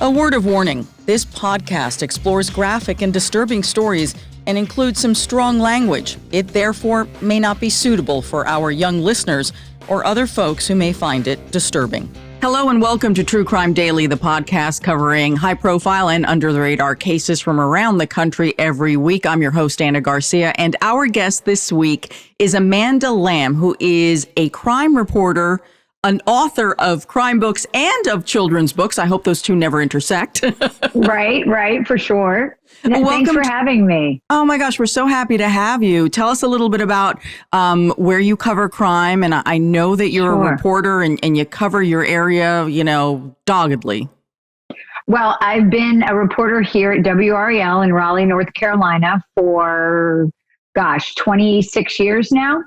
A word of warning, this podcast explores graphic and disturbing stories and includes some strong language. It therefore may not be suitable for our young listeners or other folks who may find it disturbing. Hello and welcome to True Crime Daily, the podcast covering high-profile and under-the-radar cases from around the country every week. I'm your host, Anna Garcia, and our guest this week is Amanda Lamb, who is a crime reporter, an author of crime books and of children's books. I hope those two never intersect. Right, for sure. Thanks for having me. Oh my gosh, we're so happy to have you. Tell us a little bit about where you cover crime. And I know that you're a reporter and you cover your area, doggedly. Well, I've been a reporter here at WREL in Raleigh, North Carolina for, 26 years now.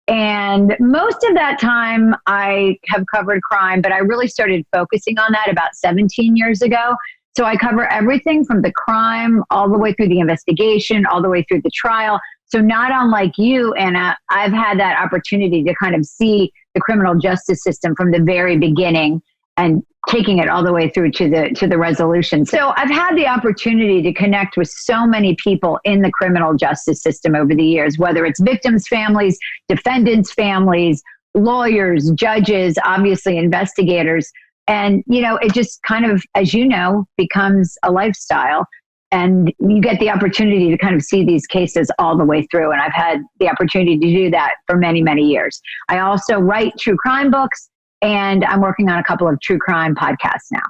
And most of that time I have covered crime, but I really started focusing on that about 17 years ago. So I cover everything from the crime all the way through the investigation, all the way through the trial. So not unlike you, Anna, I've had that opportunity to kind of see the criminal justice system from the very beginning and taking it all the way through to the resolution. So I've had the opportunity to connect with so many people in the criminal justice system over the years, whether it's victims' families, defendants' families, lawyers, judges, obviously investigators. And, it just kind of, as you know, becomes a lifestyle. And you get the opportunity to kind of see these cases all the way through. And I've had the opportunity to do that for many, many years. I also write true crime books, and I'm working on a couple of true crime podcasts now.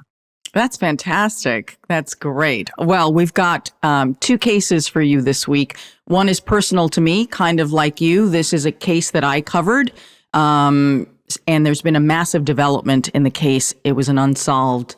That's fantastic. That's great. Well, we've got two cases for you this week. One is personal to me, kind of like you. This is a case that I covered. And there's been a massive development in the case. It was an unsolved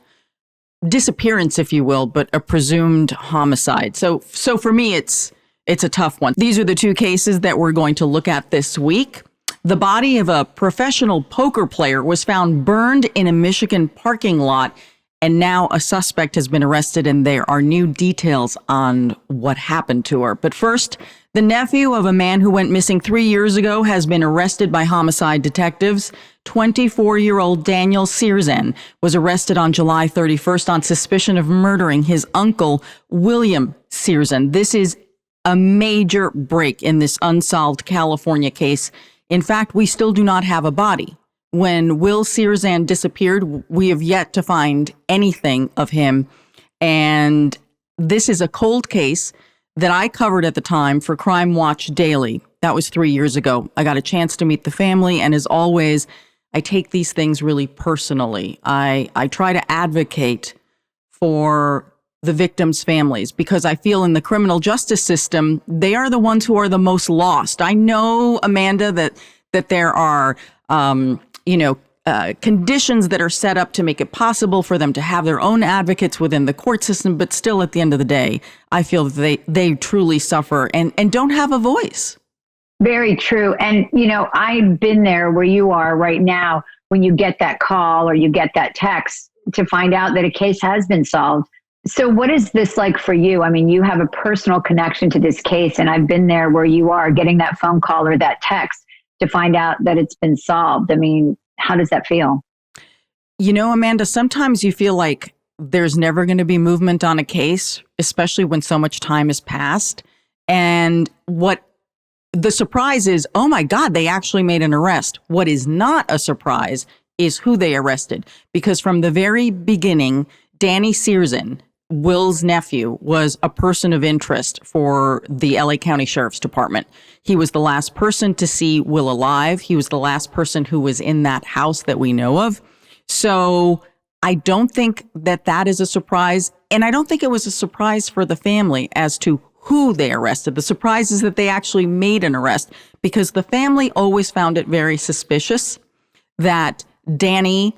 disappearance, if you will, but a presumed homicide. So for me, it's a tough one. These are the two cases that we're going to look at this week. The body of a professional poker player was found burned in a Michigan parking lot, and now a suspect has been arrested, and there are new details on what happened to her. But first, the nephew of a man who went missing 3 years ago has been arrested by homicide detectives. 24-year-old Daniel Searson was arrested on July 31st on suspicion of murdering his uncle, William Searson. This is a major break in this unsolved California case. In fact, we still do not have a body. When Will Searson disappeared, we have yet to find anything of him. And this is a cold case that I covered at the time for Crime Watch Daily. That was 3 years ago. I got a chance to meet the family. And as always, I take these things really personally. I try to advocate for the victims' families because I feel in the criminal justice system, they are the ones who are the most lost. I know, Amanda, that there are, conditions that are set up to make it possible for them to have their own advocates within the court system. But still, at the end of the day, I feel that they truly suffer and don't have a voice. Very true. And, I've been there where you are right now when you get that call or you get that text to find out that a case has been solved. So what is this like for you? I mean, you have a personal connection to this case, and I've been there where you are getting that phone call or that text to find out that it's been solved. I mean, how does that feel? Amanda, sometimes you feel like there's never going to be movement on a case, especially when so much time has passed. And what the surprise is, oh my God, they actually made an arrest. What is not a surprise is who they arrested. Because from the very beginning, Danny Searson, Will's nephew, was a person of interest for the LA County Sheriff's Department. He was the last person to see Will alive. He was the last person who was in that house that we know of. So I don't think that is a surprise. And I don't think it was a surprise for the family as to who they arrested. The surprise is that they actually made an arrest because the family always found it very suspicious that Danny,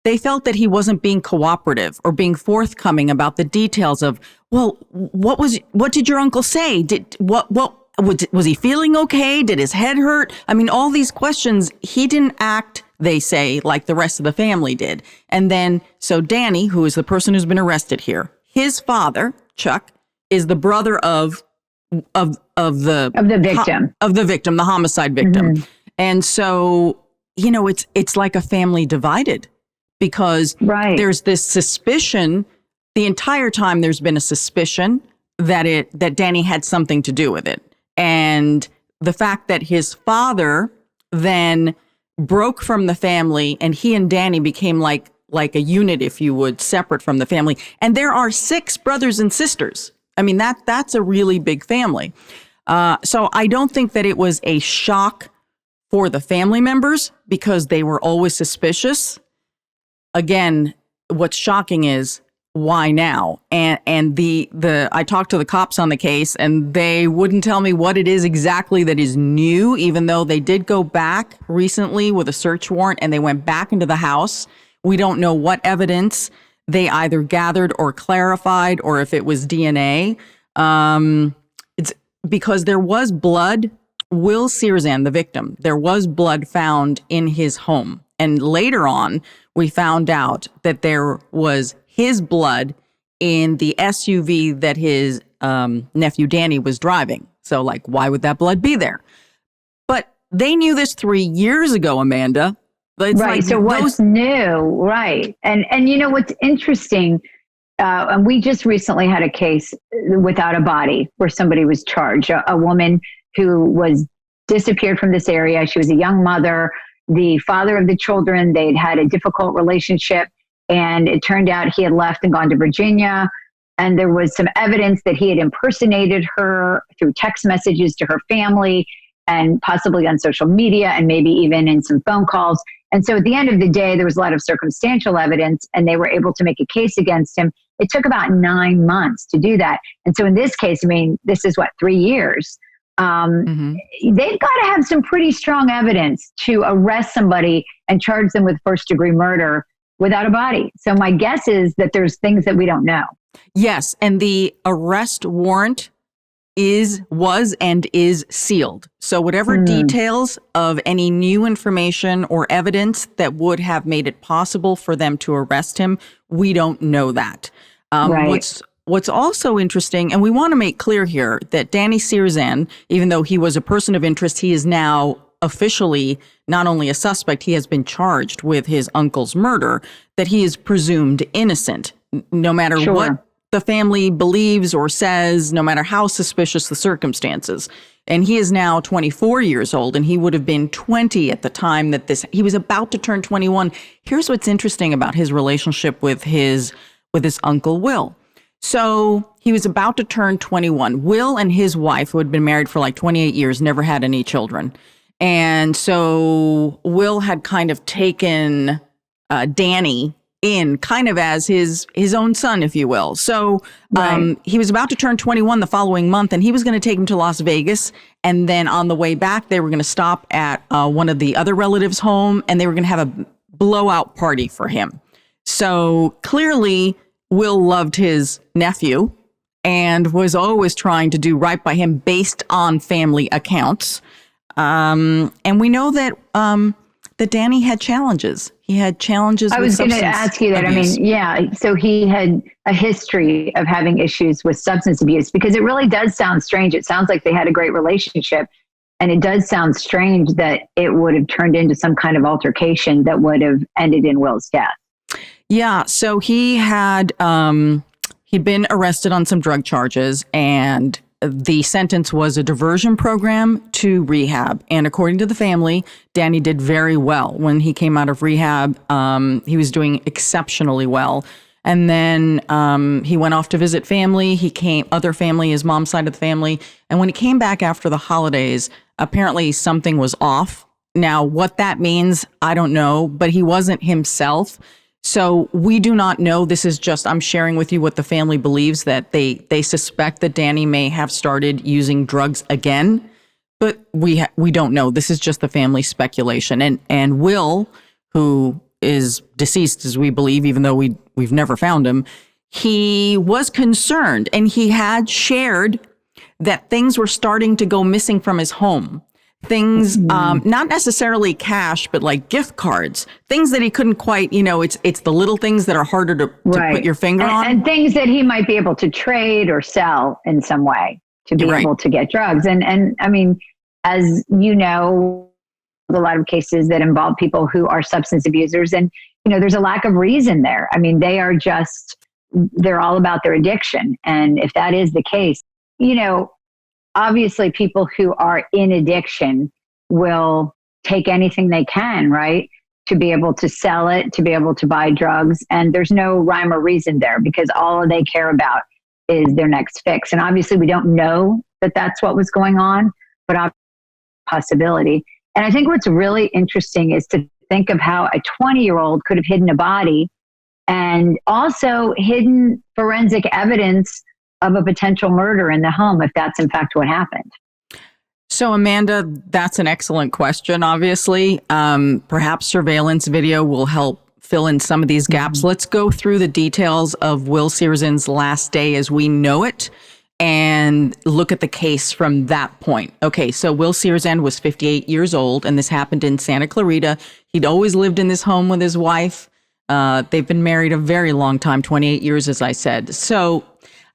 they felt that he wasn't being cooperative or being forthcoming about the details of, well, what did your uncle say? Was he feeling okay? Did his head hurt? I mean, all these questions, he didn't act, they say, like the rest of the family did. And then, so Danny, who is the person who's been arrested here, his father, Chuck, is the brother of the victim, the homicide victim. Mm-hmm. And so, it's like a family divided because Right. there's this suspicion. The entire time there's been a suspicion that Danny had something to do with it. And the fact that his father then broke from the family and he and Danny became like a unit, if you would, separate from the family. And there are 6 brothers and sisters. I mean, that's a really big family. So I don't think that it was a shock for the family members because they were always suspicious. Again, what's shocking is why now? And I talked to the cops on the case and they wouldn't tell me what it is exactly that is new, even though they did go back recently with a search warrant and they went back into the house. We don't know what evidence they either gathered or clarified or if it was DNA. It's because there was blood. Will Searzan, the victim, there was blood found in his home. And later on, we found out that there was his blood in the SUV that his nephew Danny was driving. So, like, why would that blood be there? But they knew this 3 years ago, Amanda. It's right. like So what's new? Right. And you know what's interesting? And we just recently had a case without a body where somebody was charged. A woman who was disappeared from this area. She was a young mother. The father of the children, they'd had a difficult relationship. And it turned out he had left and gone to Virginia. And there was some evidence that he had impersonated her through text messages to her family and possibly on social media and maybe even in some phone calls. And so at the end of the day, there was a lot of circumstantial evidence and they were able to make a case against him. It took about 9 months to do that. And so in this case, I mean, this is 3 years. They've got to have some pretty strong evidence to arrest somebody and charge them with first-degree murder without a body. So my guess is that there's things that we don't know. Yes, and the arrest warrant was and is sealed. So whatever details of any new information or evidence that would have made it possible for them to arrest him, we don't know that. Right. What's also interesting, and we want to make clear here that Danny Searzan, even though he was a person of interest, he is now officially not only a suspect, he has been charged with his uncle's murder, that he is presumed innocent, no matter what the family believes or says, no matter how suspicious the circumstances. And he is now 24 years old, and he would have been 20 at the time that he was about to turn 21. Here's what's interesting about his relationship with his uncle Will. So he was about to turn 21. Will and his wife, who had been married for 28 years, never had any children. And so Will had kind of taken Danny in kind of as his own son, if you will. So he was about to turn 21 the following month, and he was going to take him to Las Vegas. And then on the way back, they were going to stop at one of the other relatives' home, and they were going to have a blowout party for him. So clearly, Will loved his nephew and was always trying to do right by him based on family accounts. And we know that Danny had challenges. He had challenges with substance abuse. I was going to ask you that. Abuse. I mean, yeah. So he had a history of having issues with substance abuse because it really does sound strange. It sounds like they had a great relationship. And it does sound strange that it would have turned into some kind of altercation that would have ended in Will's death. Yeah, so he had he'd been arrested on some drug charges, and the sentence was a diversion program to rehab. And according to the family, Danny did very well when he came out of rehab. He was doing exceptionally well. And then he went off to visit family. Other family, his mom's side of the family. And when he came back after the holidays, apparently something was off. Now, what that means, I don't know, but he wasn't himself. So we do not know. This is just, I'm sharing with you what the family believes, that they suspect that Danny may have started using drugs again, but we don't know. This is just the family speculation. And Will, who is deceased, as we believe, even though we've never found him, he was concerned, and he had shared that things were starting to go missing from his home. Things, not necessarily cash, but like gift cards, things that he couldn't quite, it's the little things that are harder to put your finger on. And things that he might be able to trade or sell in some way to be able to get drugs. And I mean, as you know, a lot of cases that involve people who are substance abusers, and there's a lack of reason there. I mean, they're all about their addiction. And if that is the case, obviously people who are in addiction will take anything they can, right? To be able to sell it, to be able to buy drugs. And there's no rhyme or reason there because all they care about is their next fix. And obviously we don't know that that's what was going on, but possibility. And I think what's really interesting is to think of how a 20-year-old could have hidden a body and also hidden forensic evidence of a potential murder in the home, if that's in fact what happened. So, Amanda, that's an excellent question, obviously. Perhaps surveillance video will help fill in some of these gaps. Mm-hmm. Let's go through the details of Will Searsen's last day as we know it and look at the case from that point. Okay, so Will Searsen was 58 years old, and this happened in Santa Clarita. He'd always lived in this home with his wife. They've been married a very long time, 28 years, as I said. So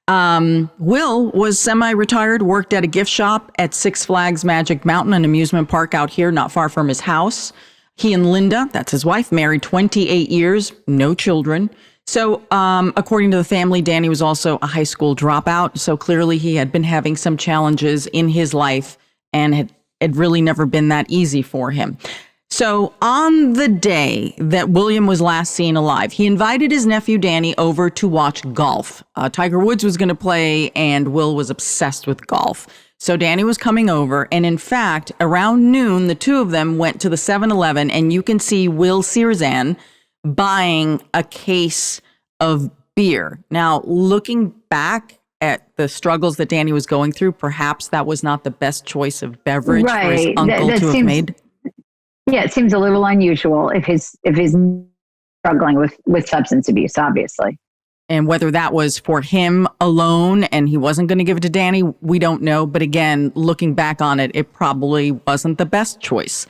Will was semi-retired, worked at a gift shop at Six Flags Magic Mountain, an amusement park out here, not far from his house. He and Linda, that's his wife, married 28 years, no children. So according to the family, Danny was also a high school dropout. So clearly he had been having some challenges in his life and had really never been that easy for him. So on the day that William was last seen alive, he invited his nephew Danny over to watch golf. Tiger Woods was going to play, and Will was obsessed with golf. So Danny was coming over, and in fact, around noon, the two of them went to the 7-Eleven, and you can see Will Searsen buying a case of beer. Now, looking back at the struggles that Danny was going through, perhaps that was not the best choice of beverage for his uncle to have made. Yeah, it seems a little unusual if he's struggling with substance abuse, obviously. And whether that was for him alone and he wasn't going to give it to Danny, we don't know. But again, looking back on it, it probably wasn't the best choice.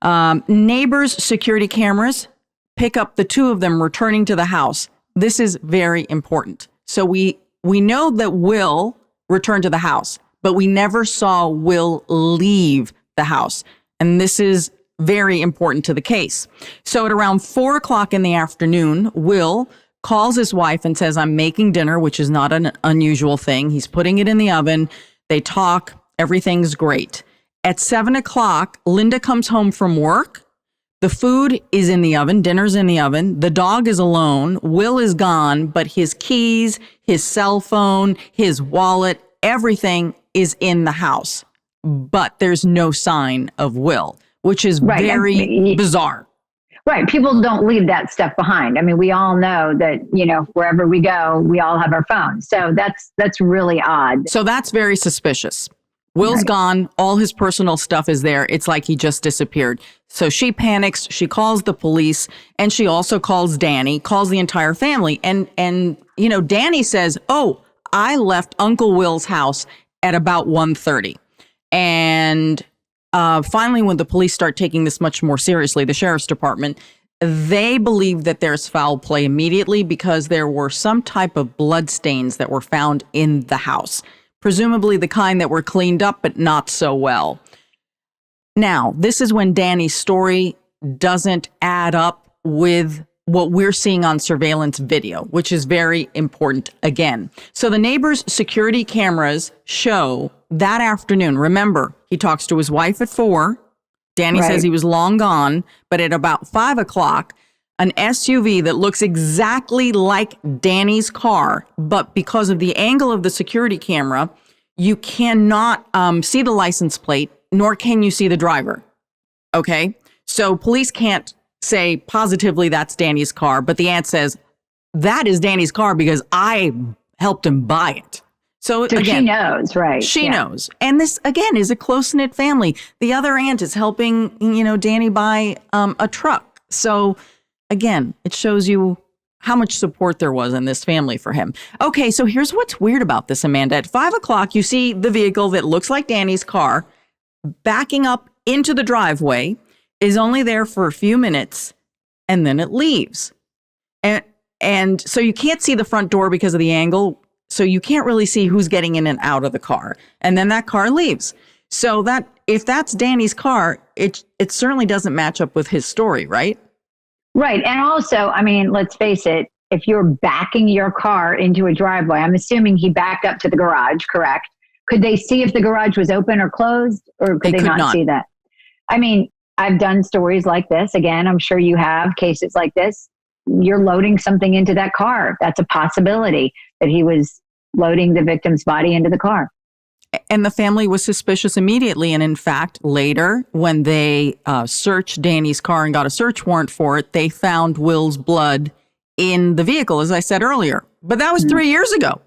Neighbors' security cameras pick up the two of them returning to the house. This is very important. So we know that Will returned to the house, but we never saw Will leave the house. And this is very important to the case. So at around 4:00 in the afternoon, Will calls his wife and says, "I'm making dinner," which is not an unusual thing. He's putting it in the oven. They talk. Everything's great. At 7:00, Linda comes home from work. The food is in the oven. Dinner's in the oven. The dog is alone. Will is gone, but his keys, his cell phone, his wallet, everything is in the house. But there's no sign of Will, which is very bizarre. Right. People don't leave that stuff behind. I mean, we all know that, wherever we go, we all have our phones. So that's really odd. So that's very suspicious. Will's gone. All his personal stuff is there. It's like he just disappeared. So she panics. She calls the police, and she also calls Danny, calls the entire family. And Danny says, "Oh, I left Uncle Will's house at about 1:30. And finally, when the police start taking this much more seriously, the sheriff's department, they believe that there's foul play immediately because there were some type of blood stains that were found in the house, presumably the kind that were cleaned up, but not so well. Now, this is when Danny's story doesn't add up with what we're seeing on surveillance video, which is very important again. So the neighbor's security cameras show that afternoon. Remember, he talks to his wife at 4. Danny says he was long gone, but at about 5:00, an SUV that looks exactly like Danny's car, but because of the angle of the security camera, you cannot see the license plate, nor can you see the driver. Okay? So police can't say positively that's Danny's car, but the aunt says, that is Danny's car because I helped him buy it. So again, she knows, right? She knows. And this, again, is a close-knit family. The other aunt is helping, Danny buy a truck. So again, it shows you how much support there was in this family for him. Okay, so here's what's weird about this, Amanda. At 5:00, you see the vehicle that looks like Danny's car backing up into the driveway, is only there for a few minutes, and then it leaves. And so you can't see the front door because of the angle. So you can't really see who's getting in and out of the car. And then that car leaves. So that if that's Danny's car, it certainly doesn't match up with his story, right? Right. And also, I mean, let's face it, if you're backing your car into a driveway, I'm assuming he backed up to the garage, correct? Could they see if the garage was open or closed, or could They they could not not. see that? I mean, I've done stories like this. Again, I'm sure you have cases like this. You're loading something into that car. That's a possibility that he was loading the victim's body into the car. And the family was suspicious immediately. And in fact, later, when they searched Danny's car and got a search warrant for it, they found Will's blood in the vehicle, as I said earlier. But that was 3 years ago.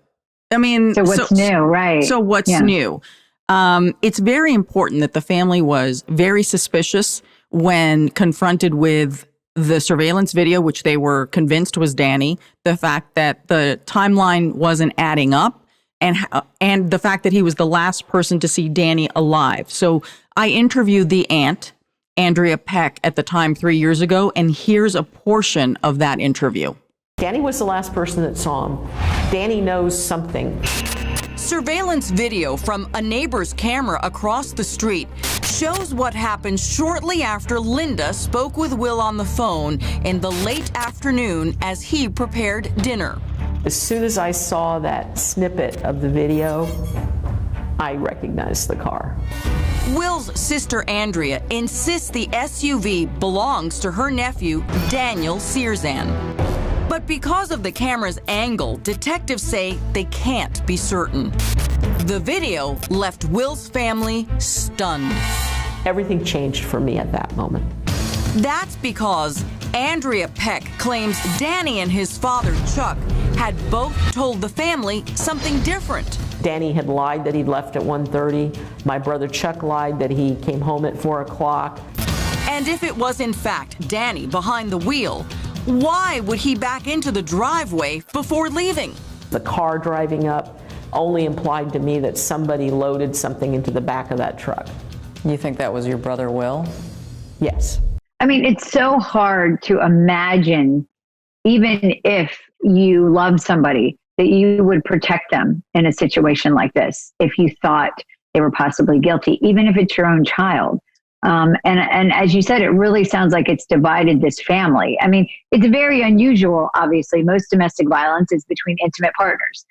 I mean, So what's new, right? So what's new? It's very important that the family was very suspicious when confronted with the surveillance video, which they were convinced was Danny, the fact that the timeline wasn't adding up, and the fact that he was the last person to see Danny alive. So I interviewed the aunt, Andrea Peck, at the time 3 years ago, and here's a portion of that interview. Danny was the last person that saw him. Danny knows something. Surveillance video from a neighbor's camera across the street shows what happened shortly after Linda spoke with Will on the phone in the late afternoon as he prepared dinner. As soon as I saw that snippet of the video, I recognized the car. Will's sister Andrea insists the SUV belongs to her nephew, Daniel Searzan. But because of the camera's angle, detectives say they can't be certain. The video left Will's family stunned. Everything changed for me at that moment. That's because Andrea Peck claims Danny and his father, Chuck, had both told the family something different. Danny had lied that he'd left at 1:30. My brother Chuck lied that he came home at 4 o'clock. And if it was in fact Danny behind the wheel, why would he back into the driveway before leaving? The car driving up only implied to me that somebody loaded something into the back of that truck. You think that was your brother, Will? Yes. I mean, it's so hard to imagine, even if you love somebody, that you would protect them in a situation like this if you thought they were possibly guilty, even if it's your own child. And as you said, it really sounds like it's divided this family. I mean, it's very unusual, obviously. Most domestic violence is between intimate partners,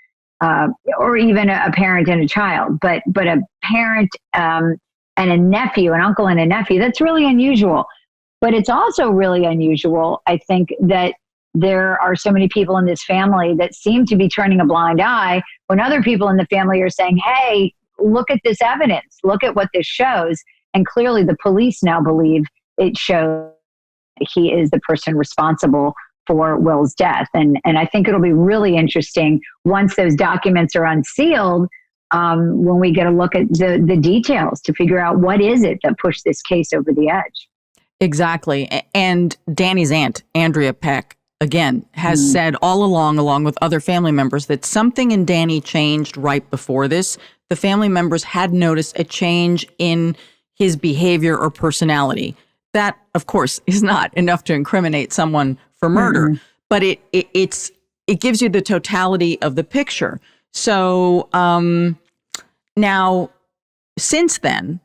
or even a parent and a child. But a parent and a nephew, an uncle and a nephew, that's really unusual. But it's also really unusual, I think, that there are so many people in this family that seem to be turning a blind eye when other people in the family are saying, hey, look at this evidence, look at what this shows. And clearly the police now believe it shows he is the person responsible for Will's death. And I think it'll be really interesting once those documents are unsealed, when we get a look at the details to figure out what is it that pushed this case over the edge. Exactly. And Danny's aunt, Andrea Peck, again, has said all along with other family members, that something in Danny changed right before this. The family members had noticed a change in his behavior or personality. That, of course, is not enough to incriminate someone for murder, but it gives you the totality of the picture. So now, since then,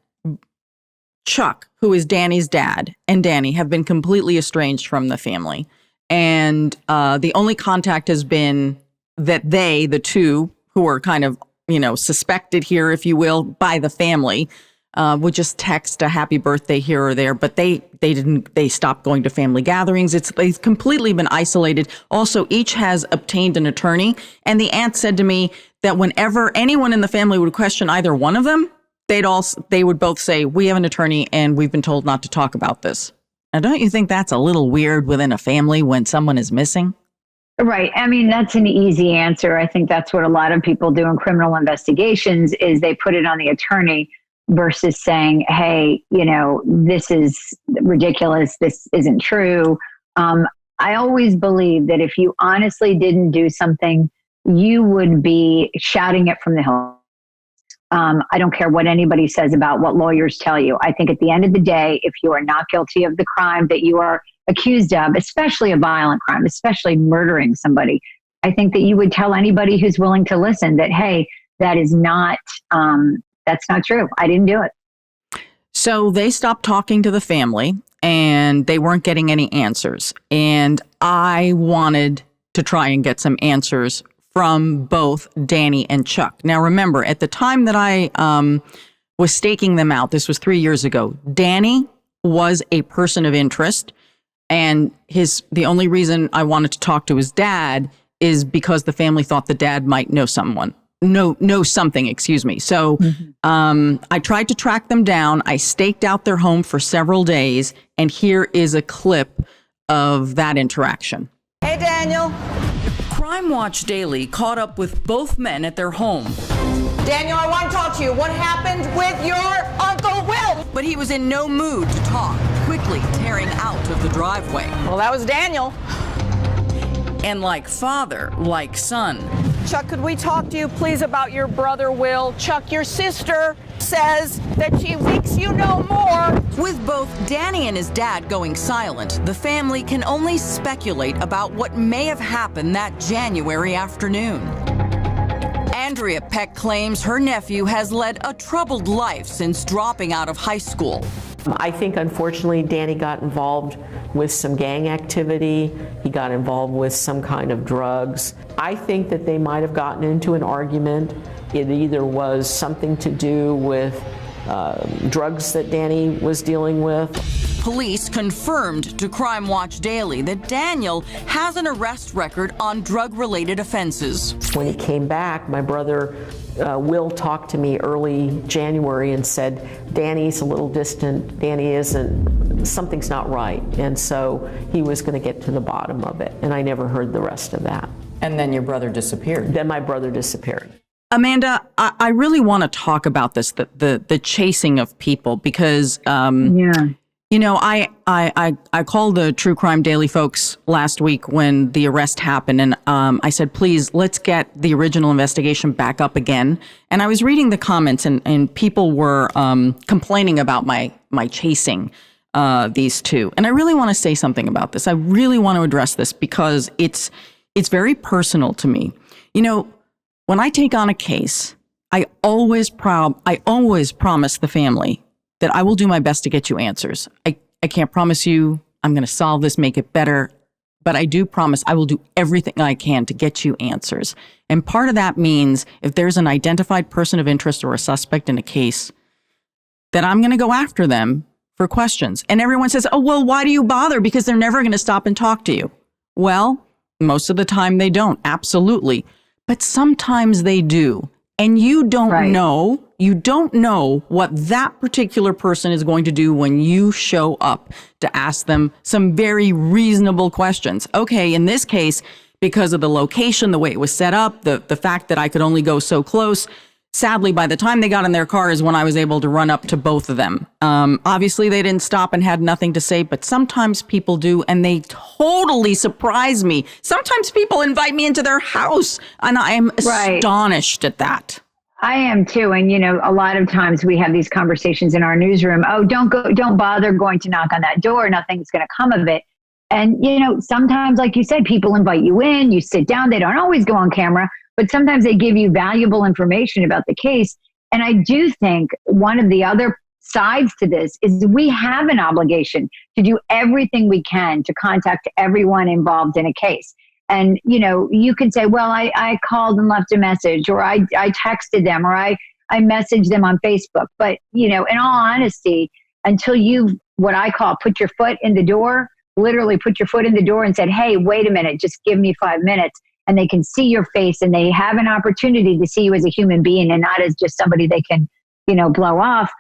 Chuck, who is Danny's dad, and Danny have been completely estranged from the family. And the only contact has been that they, the two who are kind of, suspected here, if you will, by the family, would just text a happy birthday here or there. But they stopped going to family gatherings. They've completely been isolated. Also, each has obtained an attorney. And the aunt said to me that whenever anyone in the family would question either one of them, they would both say, we have an attorney and we've been told not to talk about this. Now, don't you think that's a little weird within a family when someone is missing? Right. I mean, that's an easy answer. I think that's what a lot of people do in criminal investigations is they put it on the attorney versus saying, hey, this is ridiculous. This isn't true. I always believe that if you honestly didn't do something, you would be shouting it from the hill. I don't care what anybody says about what lawyers tell you. I think at the end of the day, if you are not guilty of the crime that you are accused of, especially a violent crime, especially murdering somebody, I think that you would tell anybody who's willing to listen that, hey, that's not true. I didn't do it. So they stopped talking to the family. and they weren't getting any answers. And I wanted to try and get some answers from both Danny and Chuck. Now, remember, at the time that I was staking them out, this was 3 years ago, Danny was a person of interest. And the only reason I wanted to talk to his dad is because the family thought the dad might know something. So I tried to track them down. I staked out their home for several days, and here is a clip of that interaction. Hey, Daniel. Crime Watch Daily caught up with both men at their home. Daniel, I want to talk to you. What happened with your Uncle Will? But he was in no mood to talk, quickly tearing out of the driveway. Well, that was Daniel. And like father, like son. Chuck, could we talk to you, please, about your brother Will? Chuck, your sister says that she thinks you know more. With both Danny and his dad going silent, the family can only speculate about what may have happened that January afternoon. Andrea Peck claims her nephew has led a troubled life since dropping out of high school. I think, unfortunately, Danny got involved with some gang activity. He got involved with some kind of drugs. I think that they might have gotten into an argument. It either was something to do with drugs that Danny was dealing with. Police confirmed to Crime Watch Daily that Daniel has an arrest record on drug-related offenses. When he came back, my brother Will talked to me early January and said, Danny's a little distant, Danny isn't, something's not right. And so he was going to get to the bottom of it. And I never heard the rest of that. And then your brother disappeared. Then my brother disappeared. Amanda, I really want to talk about this, the chasing of people, because you know, I called the True Crime Daily folks last week when the arrest happened, and I said, please, let's get the original investigation back up again. And I was reading the comments, and people were complaining about my chasing these two. And I really want to say something about this. I really want to address this because it's very personal to me. You know, when I take on a case, I always promise the family that I will do my best to get you answers. I can't promise you I'm going to solve this, make it better, but I do promise I will do everything I can to get you answers. And part of that means if there's an identified person of interest or a suspect in a case, that I'm going to go after them for questions. And everyone says, oh, well, why do you bother? Because they're never going to stop and talk to you. Well, most of the time they don't, absolutely. But sometimes they do. And you don't know what that particular person is going to do when you show up to ask them some very reasonable questions. Okay, in this case, because of the location, the way it was set up, the fact that I could only go so close, sadly, by the time they got in their car is when I was able to run up to both of them. Obviously, they didn't stop and had nothing to say, but sometimes people do, and they totally surprise me. Sometimes people invite me into their house, and I am astonished at that. I am too. And, you know, a lot of times we have these conversations in our newsroom. Oh, don't bother going to knock on that door. Nothing's going to come of it. And, you know, sometimes, like you said, people invite you in, you sit down. They don't always go on camera, but sometimes they give you valuable information about the case. And I do think one of the other sides to this is we have an obligation to do everything we can to contact everyone involved in a case. And, you know, you could say, well, I called and left a message, or I texted them, or I messaged them on Facebook. But, you know, in all honesty, until you've what I call put your foot in the door, literally put your foot in the door and said, hey, wait a minute, just give me 5 minutes. And they can see your face and they have an opportunity to see you as a human being and not as just somebody they can, you know, blow off.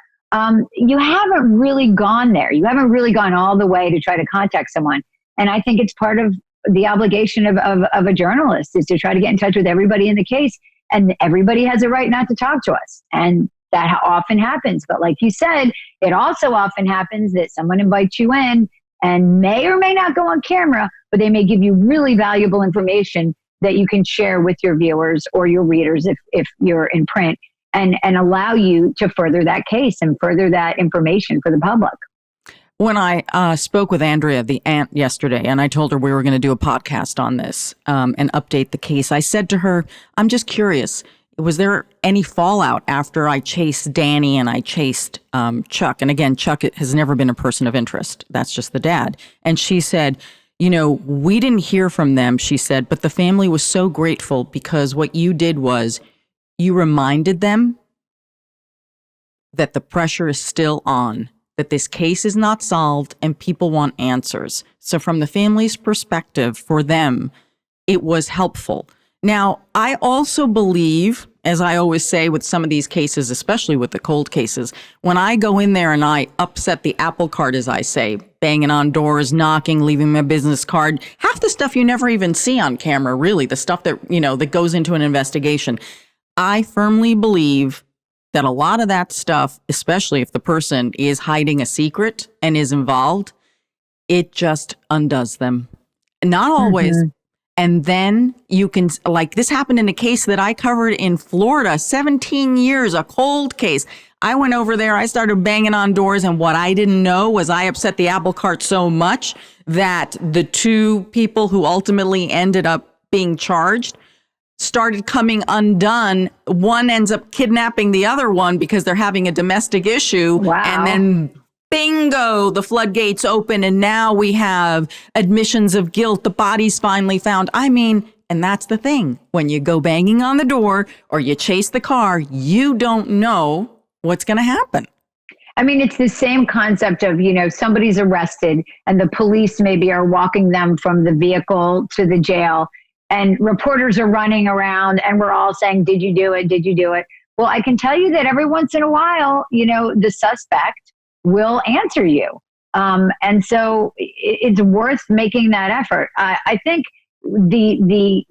You haven't really gone there. You haven't really gone all the way to try to contact someone. And I think it's part of the obligation of a journalist is to try to get in touch with everybody in the case, and everybody has a right not to talk to us. And that often happens. But like you said, it also often happens that someone invites you in and may or may not go on camera, but they may give you really valuable information that you can share with your viewers or your readers if you're in print, and allow you to further that case and further that information for the public. When I spoke with Andrea, the aunt, yesterday, and I told her we were going to do a podcast on this and update the case, I said to her, I'm just curious, was there any fallout after I chased Danny and I chased Chuck? And again, Chuck has never been a person of interest. That's just the dad. And she said, we didn't hear from them, she said, but the family was so grateful because what you did was you reminded them that the pressure is still on, that this case is not solved and people want answers. So from the family's perspective, for them, it was helpful. Now, I also believe, as I always say with some of these cases, especially with the cold cases, when I go in there and I upset the apple cart, as I say, banging on doors, knocking, leaving my business card, half the stuff you never even see on camera, really, the stuff that, that goes into an investigation. I firmly believe that a lot of that stuff, especially if the person is hiding a secret and is involved, it just undoes them. Not always. Mm-hmm. And then you can, like this happened in a case that I covered in Florida, 17 years, a cold case. I went over there, I started banging on doors, and what I didn't know was I upset the apple cart so much that the two people who ultimately ended up being charged started coming undone. One ends up kidnapping the other one because they're having a domestic issue. Wow. And then bingo, the floodgates open, and now we have admissions of guilt. The body's finally found. And that's the thing. When you go banging on the door or you chase the car, you don't know what's going to happen. It's the same concept of, somebody's arrested and the police maybe are walking them from the vehicle to the jail, and reporters are running around and we're all saying, did you do it? Did you do it? Well, I can tell you that every once in a while, the suspect will answer you. And so it's worth making that effort. I think the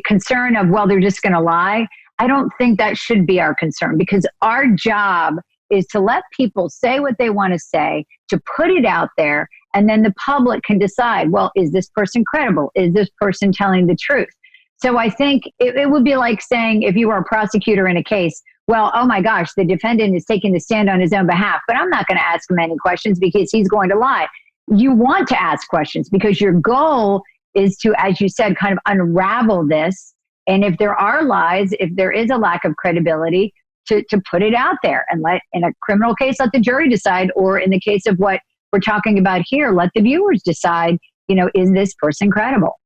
concern of, well, they're just going to lie, I don't think that should be our concern, because our job is to let people say what they want to say, to put it out there, and then the public can decide, well, is this person credible? Is this person telling the truth? So I think it would be like saying, if you were a prosecutor in a case, well, oh my gosh, the defendant is taking the stand on his own behalf, but I'm not going to ask him any questions because he's going to lie. You want to ask questions because your goal is to, as you said, kind of unravel this. And if there are lies, if there is a lack of credibility, to put it out there and let, in a criminal case, let the jury decide, or in the case of what we're talking about here, let the viewers decide, is this person credible?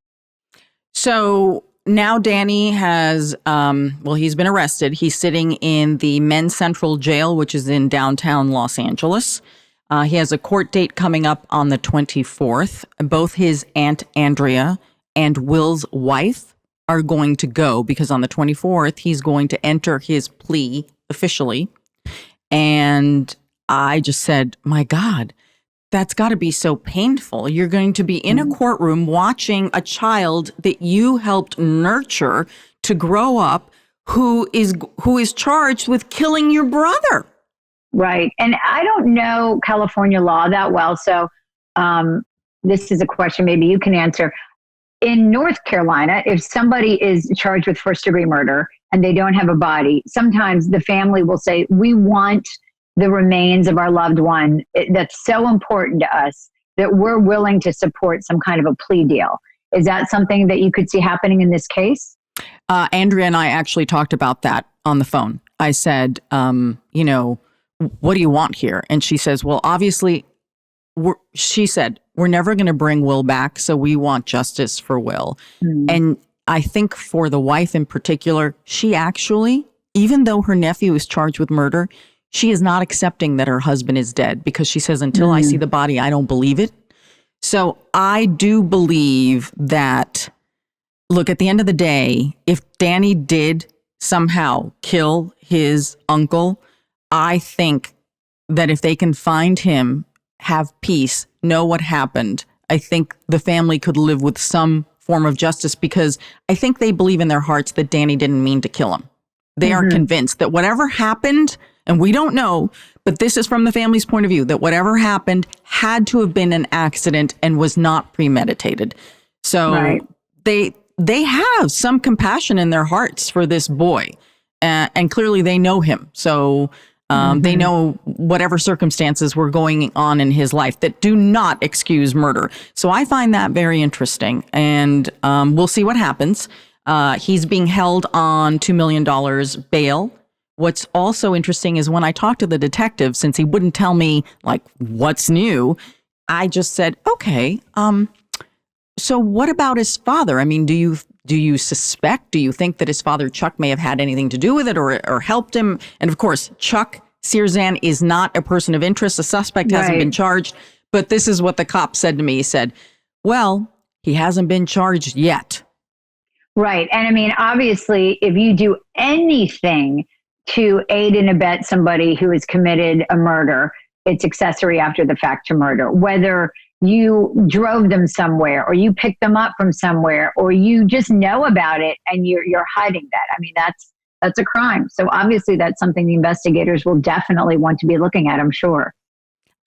So now Danny has, he's been arrested. He's sitting in the Men's Central Jail, which is in downtown Los Angeles. He has a court date coming up on the 24th. Both his Aunt Andrea and Will's wife are going to go because on the 24th, he's going to enter his plea officially. And I just said, my God, that's got to be so painful. You're going to be in a courtroom watching a child that you helped nurture to grow up who is charged with killing your brother. Right. And I don't know California law that well. So this is a question maybe you can answer. In North Carolina, if somebody is charged with first-degree murder and they don't have a body, sometimes the family will say, we want the remains of our loved one. That's so important to us that we're willing to support some kind of a plea deal. Is that something that you could see happening in this case? Andrea and I actually talked about that on the phone. I said, what do you want here? And she says, well, obviously, we're never going to bring Will back, so we want justice for Will. And I think for the wife in particular, she actually, even though her nephew is charged with murder, she is not accepting that her husband is dead because she says, until I see the body, I don't believe it. So I do believe that, look, at the end of the day, if Danny did somehow kill his uncle, I think that if they can find him, have peace, know what happened, I think the family could live with some form of justice, because I think they believe in their hearts that Danny didn't mean to kill him. They are convinced that whatever happened, and we don't know, but this is from the family's point of view, that whatever happened had to have been an accident and was not premeditated. So they have some compassion in their hearts for this boy, and clearly they know him. So they know whatever circumstances were going on in his life that do not excuse murder. So I find that very interesting, and we'll see what happens. He's being held on $2 million bail. What's also interesting is when I talked to the detective, since he wouldn't tell me like what's new, I just said, okay, so what about his father? I mean, do you suspect, do you think that his father, Chuck, may have had anything to do with it or helped him? And of course, Chuck Searzan is not a person of interest. The suspect hasn't been charged. But this is what the cop said to me. He said, well, he hasn't been charged yet. Right. And I mean, obviously, if you do anything to aid and abet somebody who has committed a murder, it's accessory after the fact to murder. Whether you drove them somewhere or you picked them up from somewhere or you just know about it and you're hiding that. I mean, that's a crime. So obviously that's something the investigators will definitely want to be looking at, I'm sure.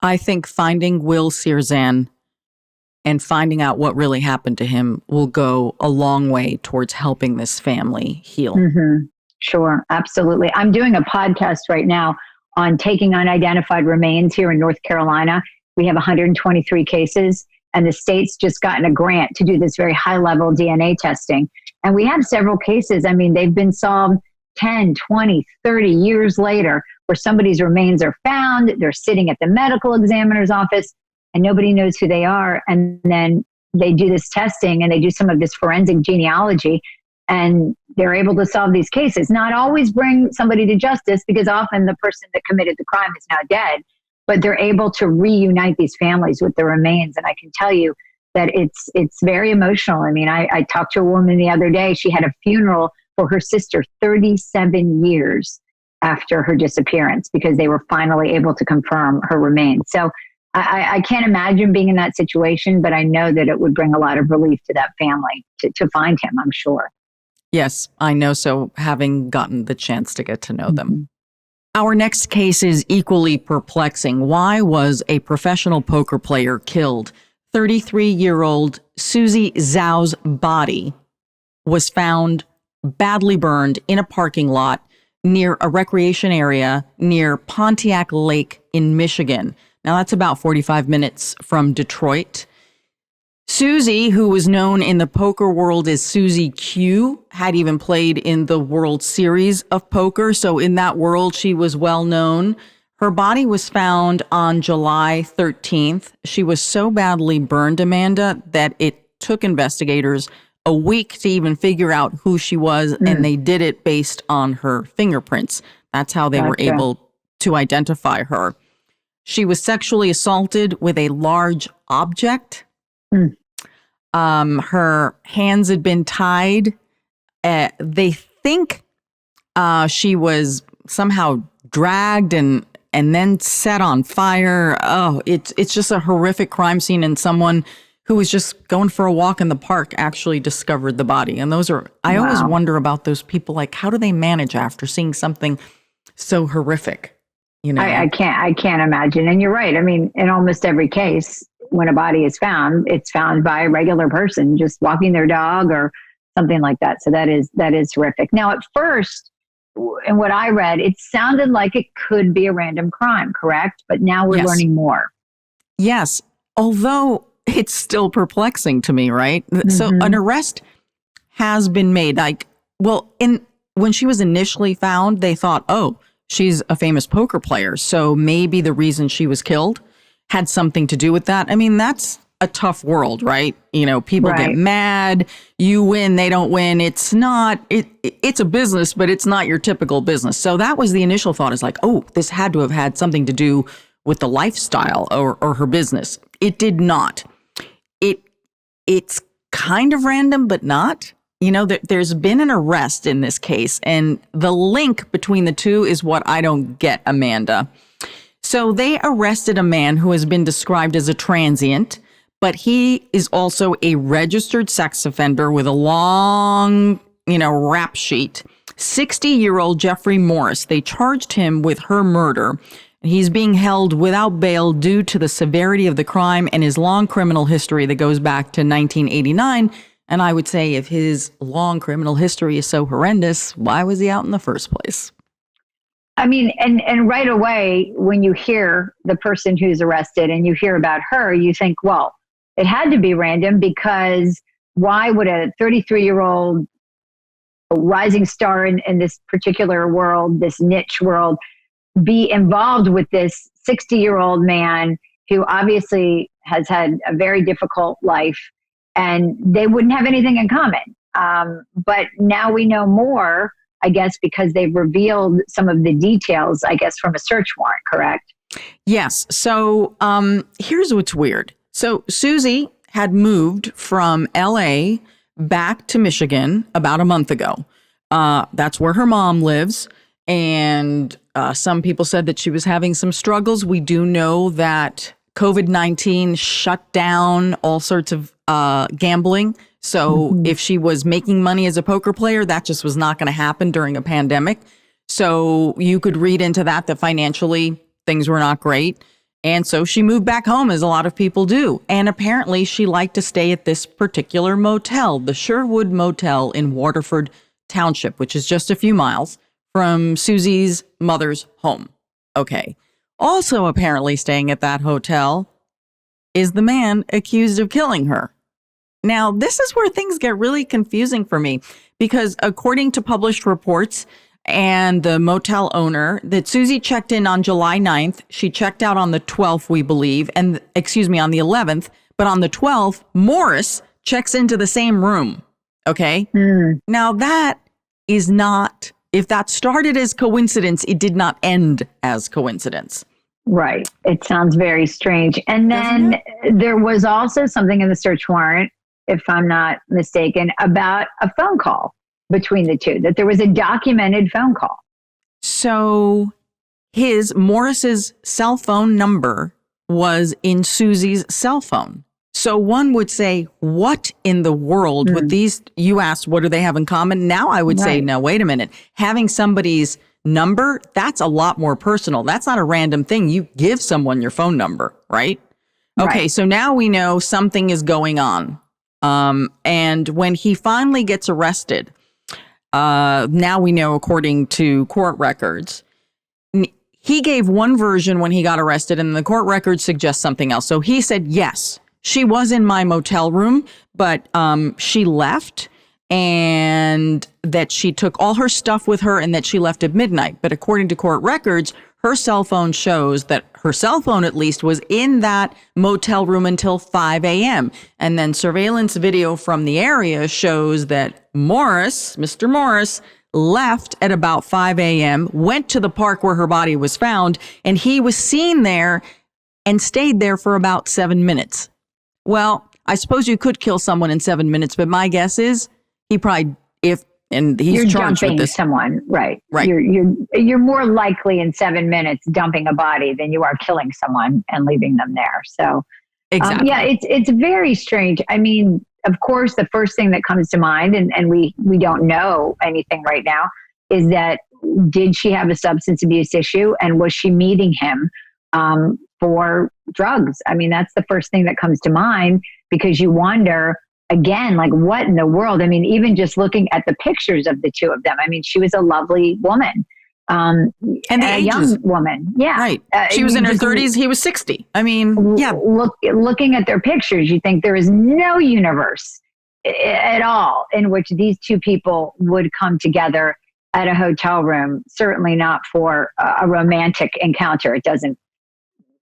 I think finding Will Searzan and finding out what really happened to him will go a long way towards helping this family heal. Mm-hmm. Sure, absolutely. I'm doing a podcast right now on taking unidentified remains here in North Carolina. We have 123 cases, and the state's just gotten a grant to do this very high-level DNA testing. And we have several cases. I mean, they've been solved 10, 20, 30 years later where somebody's remains are found. They're sitting at the medical examiner's office, and nobody knows who they are. And then they do this testing, and they do some of this forensic genealogy, and they're able to solve these cases. Not always bring somebody to justice, because often the person that committed the crime is now dead, but they're able to reunite these families with the remains. And I can tell you that it's very emotional. I mean, I talked to a woman the other day. She had a funeral for her sister 37 years after her disappearance because they were finally able to confirm her remains. So I can't imagine being in that situation, but I know that it would bring a lot of relief to that family to find him, I'm sure. Yes, I know so, having gotten the chance to get to know them. Our next case is equally perplexing. Why was a professional poker player killed? 33-year-old Susi Zhao's body was found badly burned in a parking lot near a recreation area near Pontiac Lake in Michigan. Now, that's about 45 minutes from Detroit. Susi, who was known in the poker world as Susie Q, had even played in the World Series of Poker. So in that world, she was well known. Her body was found on July 13th. She was so badly burned, Amanda, that it took investigators a week to even figure out who she was, and they did it based on her fingerprints. That's how they were able to identify her. She was sexually assaulted with a large object. Her hands had been tied. They think she was somehow dragged and then set on fire. Oh, it's just a horrific crime scene, and someone who was just going for a walk in the park actually discovered the body. And those are, I always wonder about those people, like, how do they manage after seeing something so horrific? You know, I can't imagine. And you're right. I mean, in almost every case, when a body is found, it's found by a regular person just walking their dog or something like that. So that is horrific. Now, at first, in what I read, it sounded like it could be a random crime, correct? But now we're learning more. Yes, although it's still perplexing to me, right? So an arrest has been made. Like, well, when she was initially found, they thought, oh, she's a famous poker player, so maybe the reason she was killed had something to do with that. I mean, that's a tough world, right? You know, people get mad, you win, they don't win. It's not, it's a business, but it's not your typical business. So that was the initial thought, is like, oh, this had to have had something to do with the lifestyle or her business. It did not. It's kind of random, but not. You know, there's been an arrest in this case, and the link between the two is what I don't get, Amanda. So they arrested a man who has been described as a transient, but he is also a registered sex offender with a long, rap sheet. 60-year-old Jeffrey Morris. They charged him with her murder. He's being held without bail due to the severity of the crime and his long criminal history that goes back to 1989. And I would say, if his long criminal history is so horrendous, why was he out in the first place? I mean, and right away, when you hear the person who's arrested and you hear about her, you think, well, it had to be random, because why would a 33-year-old rising star in this particular world, this niche world, be involved with this 60-year-old man who obviously has had a very difficult life, and they wouldn't have anything in common. But now we know more, I guess, because they've revealed some of the details, I guess, from a search warrant, correct? Yes. So here's what's weird. So Susi had moved from LA back to Michigan about a month ago. That's where her mom lives. And some people said that she was having some struggles. We do know that COVID-19 shut down all sorts of gambling. So if she was making money as a poker player, that just was not going to happen during a pandemic. So you could read into that financially things were not great. And so she moved back home, as a lot of people do. And apparently she liked to stay at this particular motel, the Sherwood Motel in Waterford Township, which is just a few miles from Susi's mother's home. Okay. Also apparently staying at that hotel is the man accused of killing her. Now, this is where things get really confusing for me, because according to published reports and the motel owner, that Susi checked in on July 9th. She checked out on the 12th, we believe, on the 11th. But on the 12th, Morris checks into the same room. Okay. Now that is not, if that started as coincidence, it did not end as coincidence. Right. It sounds very strange. And then there was also something in the search warrant, if I'm not mistaken, about a phone call between the two, that there was a documented phone call. So Morris's cell phone number was in Susi's cell phone. So one would say, what in the world with these? You asked, what do they have in common? Now I would say, no, wait a minute. Having somebody's number, that's a lot more personal. That's not a random thing. You give someone your phone number, right? Okay, so now we know something is going on. And when he finally gets arrested, now we know, according to court records, he gave one version when he got arrested, and the court records suggest something else. So he said, yes, she was in my motel room, but she left, and that she took all her stuff with her and that she left at midnight. But according to court records, her cell phone shows that her cell phone, at least, was in that motel room until 5 a.m. And then surveillance video from the area shows that Mr. Morris, left at about 5 a.m., went to the park where her body was found, and he was seen there and stayed there for about 7 minutes. Well, I suppose you could kill someone in 7 minutes, but my guess is he probably, and he's you're charged dumping with this. someone, right? Right. You're more likely in 7 minutes dumping a body than you are killing someone and leaving them there. So, Exactly. yeah, it's very strange. I mean, of course, the first thing that comes to mind, and we don't know anything right now, is that did she have a substance abuse issue, and was she meeting him for drugs? I mean, that's the first thing that comes to mind, because you wonder, again, like, what in the world? I mean, even just looking at the pictures of the two of them, I mean, she was a lovely woman. And a young woman. Yeah. Right. She was in her 30s. He was 60. I mean, yeah. Looking at their pictures, you think there is no universe at all in which these two people would come together at a hotel room. Certainly not for a romantic encounter.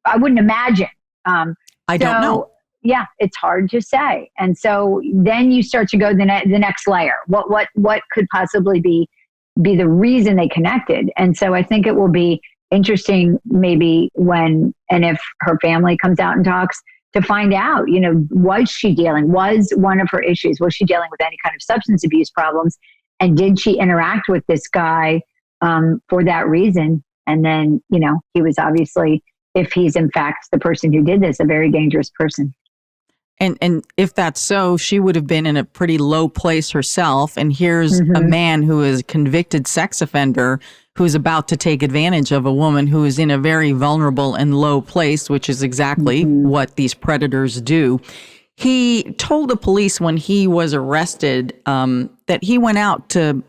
I wouldn't imagine. I don't know. Yeah, it's hard to say. And so then you start to go the next layer. What could possibly be the reason they connected? And so I think it will be interesting, maybe when and if her family comes out and talks, to find out, was one of her issues, was she dealing with any kind of substance abuse problems? And did she interact with this guy for that reason? And then, he was obviously, if he's in fact the person who did this, a very dangerous person. And if that's so, she would have been in a pretty low place herself. And here's a man who is a convicted sex offender who's about to take advantage of a woman who is in a very vulnerable and low place, which is exactly what these predators do. He told the police when he was arrested that he went out to,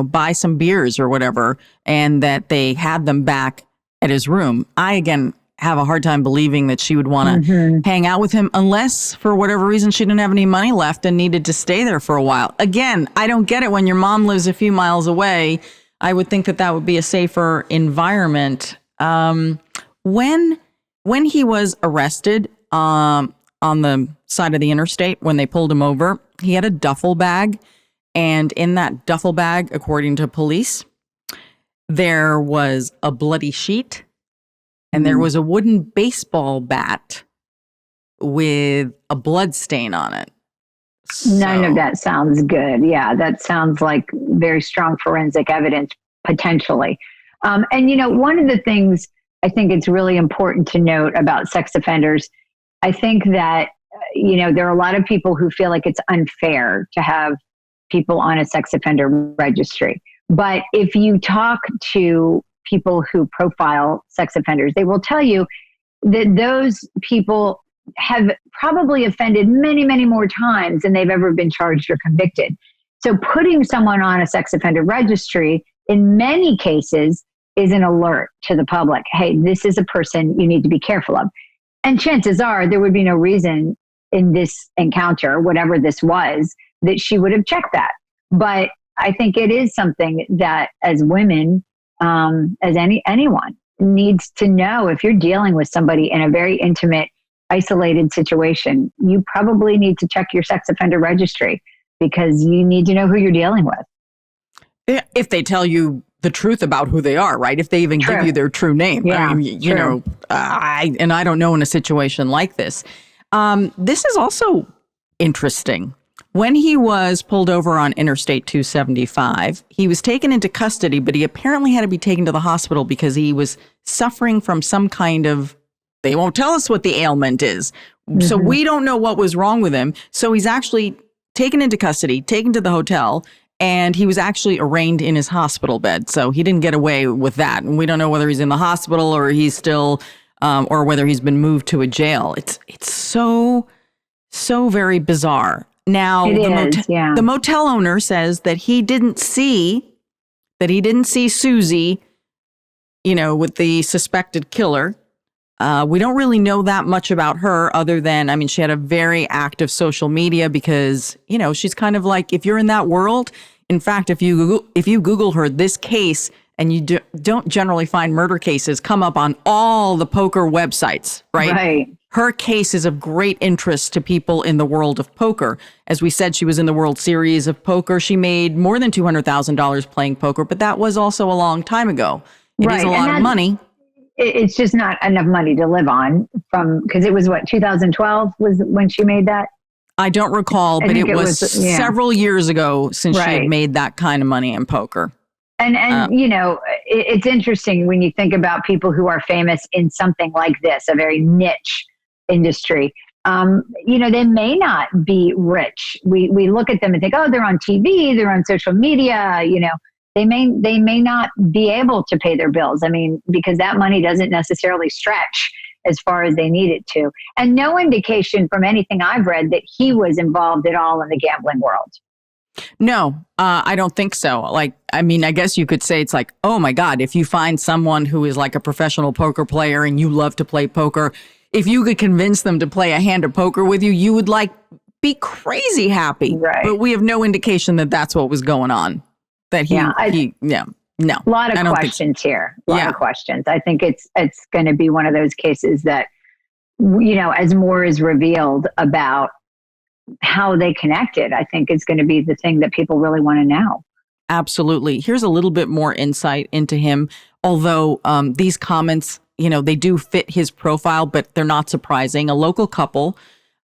buy some beers or whatever, and that they had them back at his room. have a hard time believing that she would want to hang out with him unless for whatever reason she didn't have any money left and needed to stay there for a while. Again, I don't get it. When your mom lives a few miles away, I would think that that would be a safer environment. When he was arrested on the side of the interstate, when they pulled him over, he had a duffel bag. And in that duffel bag, according to police, there was a bloody sheet and there was a wooden baseball bat with a blood stain on it. None of that sounds good. Yeah, that sounds like very strong forensic evidence, potentially. And, one of the things I think it's really important to note about sex offenders, I think that, there are a lot of people who feel like it's unfair to have people on a sex offender registry. But if you talk to people who profile sex offenders, they will tell you that those people have probably offended many, many more times than they've ever been charged or convicted. So putting someone on a sex offender registry in many cases is an alert to the public. Hey, this is a person you need to be careful of. And chances are there would be no reason in this encounter, whatever this was, that she would have checked that. But I think it is something that as women, as anyone needs to know. If you're dealing with somebody in a very intimate, isolated situation, you probably need to check your sex offender registry because you need to know who you're dealing with. If they tell you the truth about who they are, right? If they even give you their true name. Yeah, I mean, I don't know in a situation like this. This is also interesting. When he was pulled over on Interstate 275, he was taken into custody, but he apparently had to be taken to the hospital because he was suffering from some kind of, they won't tell us what the ailment is. So we don't know what was wrong with him. So he's actually taken into custody, taken to the hotel, and he was actually arraigned in his hospital bed. So he didn't get away with that. And we don't know whether he's in the hospital or he's still, or whether he's been moved to a jail. It's so very bizarre. Now, the motel owner says that he didn't see Susi, with the suspected killer. We don't really know that much about her other than, she had a very active social media because, she's kind of like, if you're in that world, in fact, if you Google her, this case, and you don't generally find murder cases come up on all the poker websites, right? Right. Her case is of great interest to people in the world of poker. As we said, she was in the World Series of Poker. She made more than $200,000 playing poker, but that was also a long time ago. It is a lot of money. It's just not enough money to live on because it was 2012 was when she made that? I don't recall, but it was several years ago since she had made that kind of money in poker. And it's interesting when you think about people who are famous in something like this, a very niche industry. They may not be rich. We look at them and think, oh, they're on TV, they're on social media, they may not be able to pay their bills. Because that money doesn't necessarily stretch as far as they need it to. And no indication from anything I've read that he was involved at all in the gambling world. No, I don't think so. I guess you could say it's like, oh my God, if you find someone who is like a professional poker player and you love to play poker, if you could convince them to play a hand of poker with you, you would be crazy happy. Right. But we have no indication that that's what was going on. That no. A lot of questions here. A lot of questions. I think it's going to be one of those cases that, as more is revealed about how they connected, I think it's going to be the thing that people really want to know. Absolutely. Here's a little bit more insight into him. Although these comments, they do fit his profile, but they're not surprising. A local couple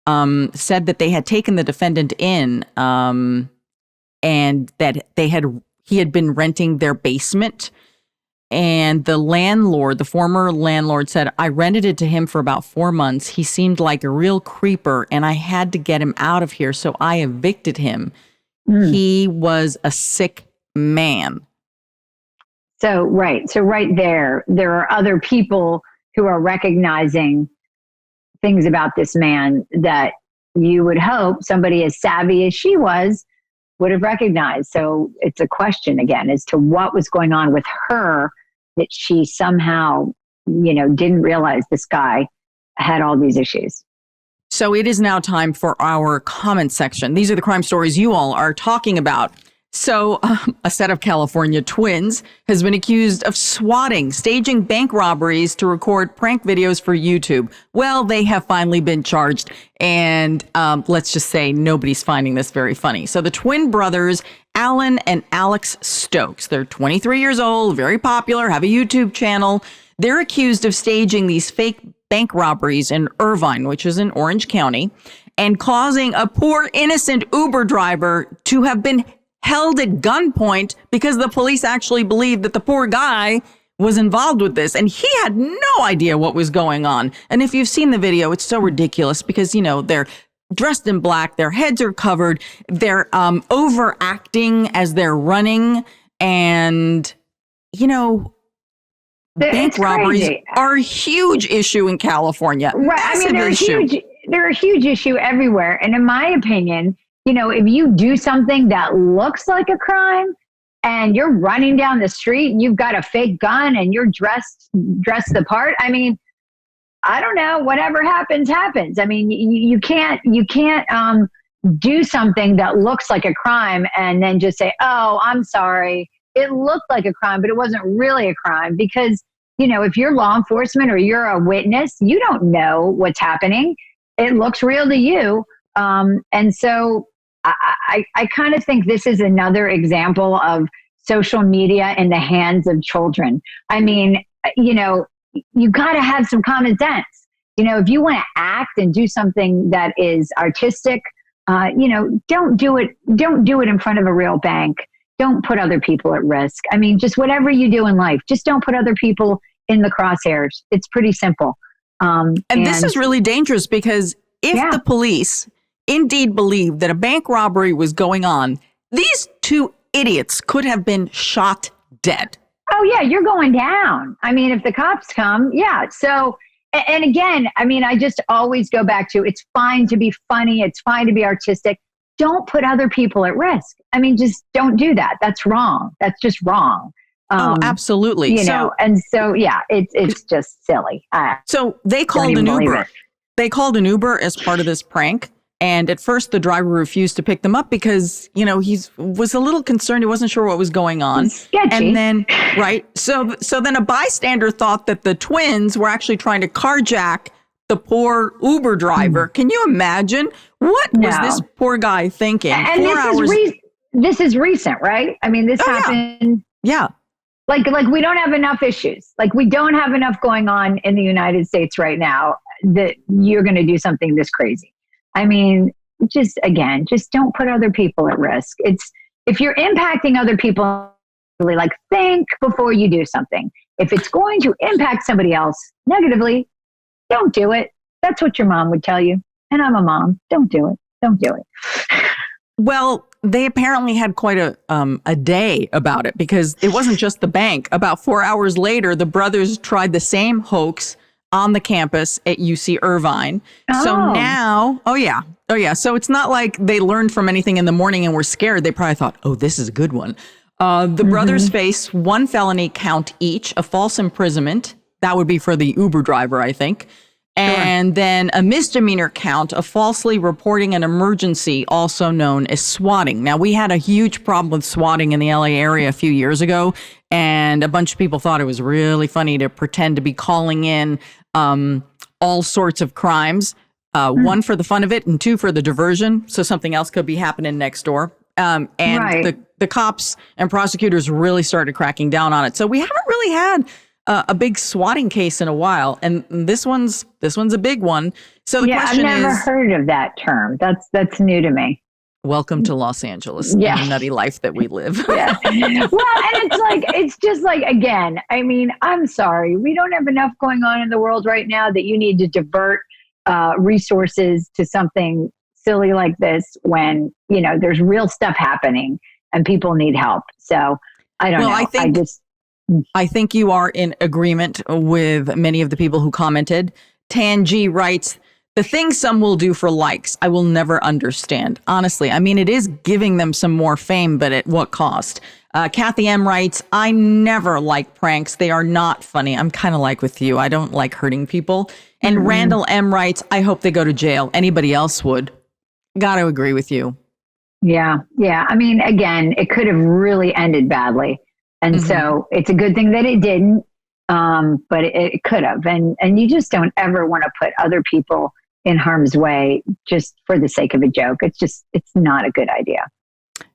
said that they had taken the defendant in and that he had been renting their basement. And the former landlord said, I rented it to him for about 4 months. He seemed like a real creeper and I had to get him out of here. So I evicted him. He was a sick man. So right there are other people who are recognizing things about this man that you would hope somebody as savvy as she was would have recognized. So it's a question again as to what was going on with her that she somehow didn't realize this guy had all these issues. So it is now time for our comment section. These are the crime stories you all are talking about. So a set of California twins has been accused of staging bank robberies to record prank videos for YouTube. Well, they have finally been charged. And let's just say nobody's finding this very funny. So the twin brothers, Alan and Alex Stokes, they're 23 years old, very popular, have a YouTube channel. They're accused of staging these fake bank robberies in Irvine, which is in Orange County, and causing a poor innocent Uber driver to have been held at gunpoint because the police actually believed that the poor guy was involved with this, and he had no idea what was going on. And if you've seen the video, it's so ridiculous because, they're dressed in black, their heads are covered, they're overacting as they're running, and, bank robberies are a huge issue in California. Right. I mean, they're a huge issue everywhere. And in my opinion, if you do something that looks like a crime and you're running down the street and you've got a fake gun and you're dressed the part, I mean, I don't know, whatever happens, happens. I mean, you can't do something that looks like a crime and then just say, oh, I'm sorry. It looked like a crime, but it wasn't really a crime because, if you're law enforcement or you're a witness, you don't know what's happening. It looks real to you. And so I kind of think this is another example of social media in the hands of children. I mean, you got to have some common sense. If you want to act and do something that is artistic, don't do it. Don't do it in front of a real bank. Don't put other people at risk. I mean, just whatever you do in life, just don't put other people in the crosshairs. It's pretty simple. And this is really dangerous because if the police indeed believed that a bank robbery was going on, these two idiots could have been shot dead. Oh, yeah, you're going down. I mean, if the cops come, yeah. So, and again, I mean, I just always go back to it's fine to be funny. It's fine to be artistic. Don't put other people at risk. I mean, just don't do that. That's wrong. That's just wrong. Absolutely. And so, yeah, it's just silly. So they called an Uber. They called an Uber as part of this prank. And at first, the driver refused to pick them up because, he was a little concerned. He wasn't sure what was going on. Sketchy. And then, right. So then a bystander thought that the twins were actually trying to carjack the poor Uber driver. Can you imagine? What was this poor guy thinking? And this is recent, right? I mean, this happened. Yeah. Like we don't have enough issues. Like we don't have enough going on in the United States right now that you're going to do something this crazy. I mean, just don't put other people at risk. If you're impacting other people, like think before you do something. If it's going to impact somebody else negatively, don't do it. That's what your mom would tell you. And I'm a mom. Don't do it. Don't do it. Well, they apparently had quite a day about it because it wasn't just the bank. About 4 hours later, the brothers tried the same hoax on the campus at UC Irvine. Oh. So now, oh yeah. So it's not like they learned from anything in the morning and were scared. They probably thought, oh, this is a good one. The brothers face one felony count each, a false imprisonment. That would be for the Uber driver, I think. And then a misdemeanor count of falsely reporting an emergency, also known as swatting. Now, we had a huge problem with swatting in the LA area a few years ago, and a bunch of people thought it was really funny to pretend to be calling in all sorts of crimes, one for the fun of it and two for the diversion, so something else could be happening next door. The cops and prosecutors really started cracking down on it. So we haven't really had a big swatting case in a while, and this one's a big one. So the question is, I've never heard of that term. That's new to me. Welcome to Los Angeles, the nutty life that we live. Yeah. Well, and it's just like, again, I mean, I'm sorry, we don't have enough going on in the world right now that you need to divert resources to something silly like this when there's real stuff happening and people need help. So I don't know. I think you are in agreement with many of the people who commented. Tan G writes, the things some will do for likes, I will never understand. Honestly, I mean, it is giving them some more fame, but at what cost? Kathy M writes, I never like pranks. They are not funny. I'm kind of like with you. I don't like hurting people. And Randall M writes, I hope they go to jail. Anybody else would. Got to agree with you. Yeah. Yeah. I mean, again, it could have really ended badly. And so it's a good thing that it didn't. But it could have. And you just don't ever want to put other people in harm's way just for the sake of a joke. It's not a good idea.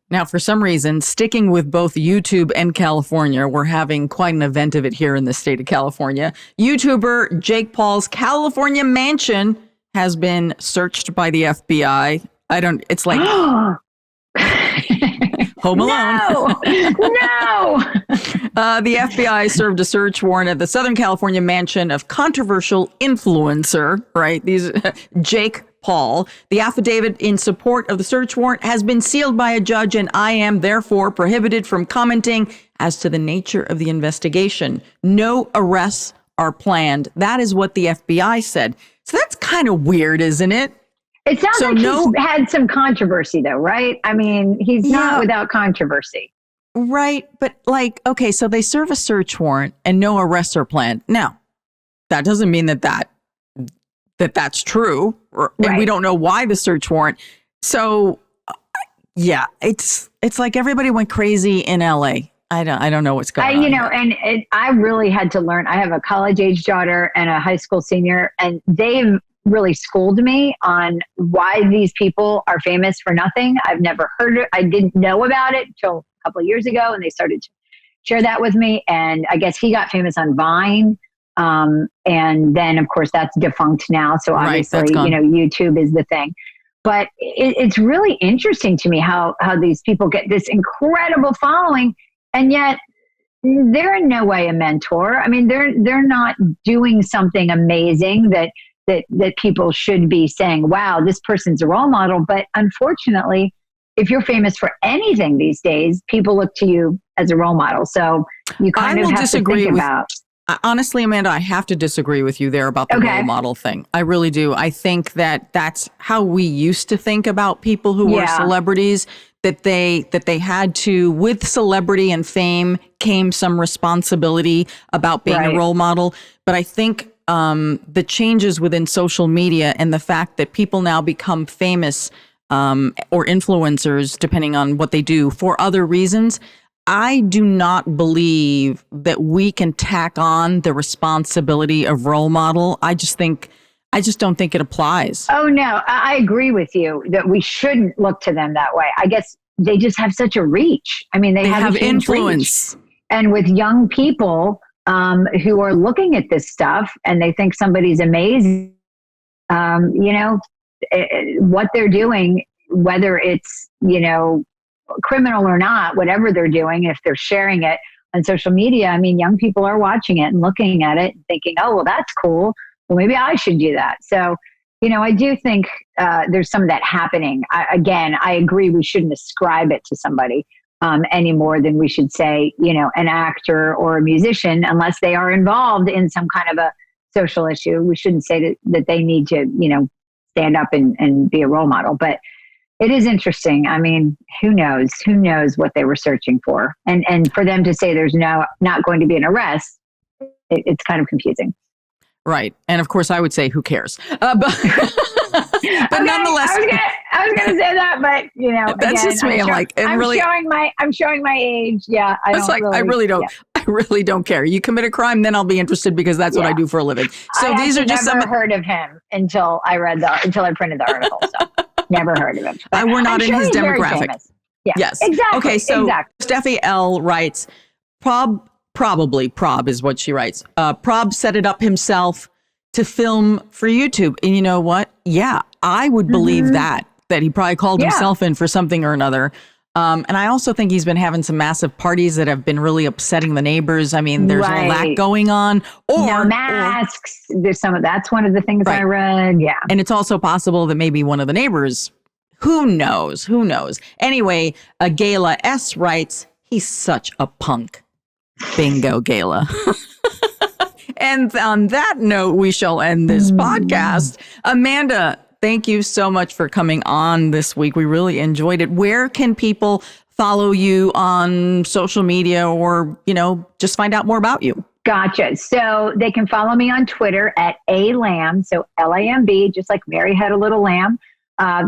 Now, for some reason, sticking with both YouTube and California, we're having quite an event of it here in the state of California. YouTuber Jake Paul's California mansion has been searched by the FBI. It's like Home Alone. No. The FBI served a search warrant at the Southern California mansion of controversial influencer, right? Jake Paul. The affidavit in support of the search warrant has been sealed by a judge, and I am therefore prohibited from commenting as to the nature of the investigation. No arrests are planned. That is what the FBI said. So that's kind of weird, isn't it? It sounds like he's had some controversy, though, right? I mean, he's not without controversy. Right. But okay, so they serve a search warrant and no arrests are planned. Now, that doesn't mean that's true. And we don't know why the search warrant. So, yeah, it's like everybody went crazy in LA. I don't know what's going on. I really had to learn. I have a college-age daughter and a high school senior, and they've really schooled me on why these people are famous for nothing. I've never heard it. I didn't know about it until a couple of years ago, and they started to share that with me. And I guess he got famous on Vine. And then, of course, that's defunct now. So obviously, YouTube is the thing. But it's really interesting to me how these people get this incredible following, and yet they're in no way a mentor. I mean, they're not doing something amazing that people should be saying, wow, this person's a role model. But unfortunately, if you're famous for anything these days, people look to you as a role model. So you kind of have to think about. Honestly, Amanda, I have to disagree with you there about the role model thing. I really do. I think that's how we used to think about people who were celebrities, that they had to, with celebrity and fame came some responsibility about being a role model. But I think the changes within social media and the fact that people now become famous or influencers, depending on what they do, for other reasons, I do not believe that we can tack on the responsibility of role model. I just don't think it applies. Oh, no, I agree with you that we shouldn't look to them that way. I guess they just have such a reach. I mean, they have influence. Reach. And with young people who are looking at this stuff and they think somebody's amazing, what they're doing, whether it's, criminal or not, whatever they're doing, if they're sharing it on social media, I mean, young people are watching it and looking at it and thinking, oh, well, that's cool. Well, maybe I should do that. So, I do think there's some of that happening. I agree we shouldn't ascribe it to somebody any more than we should say, an actor or a musician, unless they are involved in some kind of a social issue. We shouldn't say that they need to, stand up and be a role model. But it is interesting. I mean, who knows what they were searching for. And for them to say there's not going to be an arrest, it's kind of confusing. Right. And of course I would say, who cares? But nonetheless, I was going to say that, but that's again, just me. I'm showing my age. Yeah. I really don't care. You commit a crime, then I'll be interested because that's what I do for a living. So these are just never heard of him until I printed the article. So never heard of him. We're not in his demographic. Yeah. Yes. Exactly. Okay. So Steffi L writes, Probably Prob is what she writes. Prob set it up himself to film for YouTube. And you know what? Yeah, I would believe that he probably called himself in for something or another. And I also think he's been having some massive parties that have been really upsetting the neighbors. I mean, there's all that going on. No masks. There's that's one of the things I read. Yeah. And it's also possible that maybe one of the neighbors, who knows? Anyway, Gayla S writes, he's such a punk. Bingo, Gayla. And on that note, we shall end this podcast. Amanda, thank you so much for coming on this week. We really enjoyed it. Where can people follow you on social media or, just find out more about you? Gotcha. So they can follow me on Twitter at alamb, so Lamb, just like Mary had a little lamb.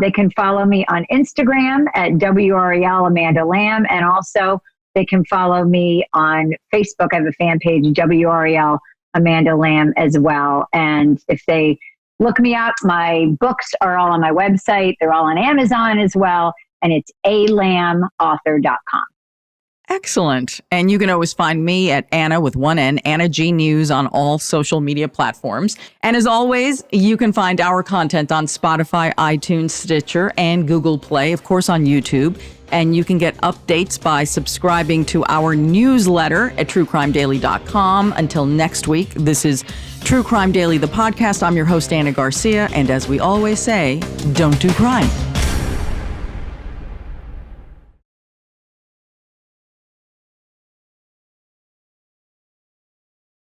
They can follow me on Instagram at WREL Amanda Lamb, and also they can follow me on Facebook. I have a fan page, WREL Amanda Lamb as well. And if they look me up, my books are all on my website. They're all on Amazon as well. And it's alambauthor.com. Excellent. And you can always find me at Anna with one N, Anna G News on all social media platforms. And as always, you can find our content on Spotify, iTunes, Stitcher, and Google Play, of course, on YouTube. And you can get updates by subscribing to our newsletter at truecrimedaily.com. Until next week, this is True Crime Daily, the podcast. I'm your host, Anna Garcia. And as we always say, don't do crime.